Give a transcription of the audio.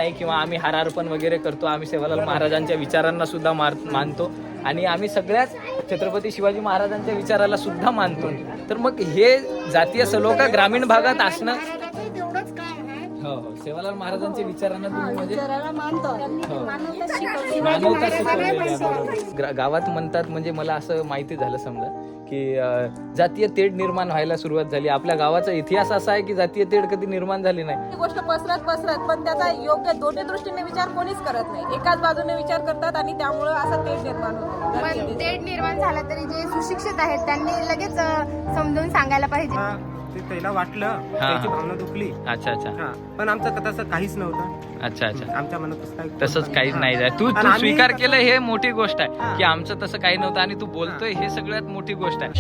नाही किंवा आम्ही हार अर्पण वगैरे करतो, आम्ही सेवालाल महाराजांच्या विचारांना सुद्धा मानतो आणि आम्ही सगळ्याच छत्रपती शिवाजी महाराजांच्या विचाराला सुद्धा मानतो. तर मग हे जातीय सलोखा ग्रामीण भागात असणं, हो हो, सेवालाल महाराजांच्या विचारांना तुम्ही म्हणजे मानवता शिकवली. गावात म्हणतात, म्हणजे मला असं माहिती झालं समजा की जातीय तेढ निर्माण व्हायला सुरुवात झाली. आपल्या गावाचा इतिहास असा आहे की जातीय तेढ कधी निर्माण झाली नाही. ही गोष्ट पसरत पण त्याचा योग्य दोन्ही दृष्टीने विचार कोणीच करत नाही. एकाच बाजूने विचार करतात आणि त्यामुळे असा तेढ निर्माण होतो. पण तेढ निर्माण झाला तरी जे सुशिक्षित आहेत त्यांनी लगेच समजावून सांगायला पाहिजे. ते त्याला वाटलं, त्याची भावना दुखली. अच्छा अच्छा. पण आमचं तसं काहीच नव्हतं. अच्छा अच्छा. आमच्या मनात तसंच काहीच नाही. तू स्वीकार केलं हे मोठी गोष्ट आहे की आमचं तसं काही नव्हतं आणि तू बोलतोय हे सगळ्यात मोठी गोष्ट आहे.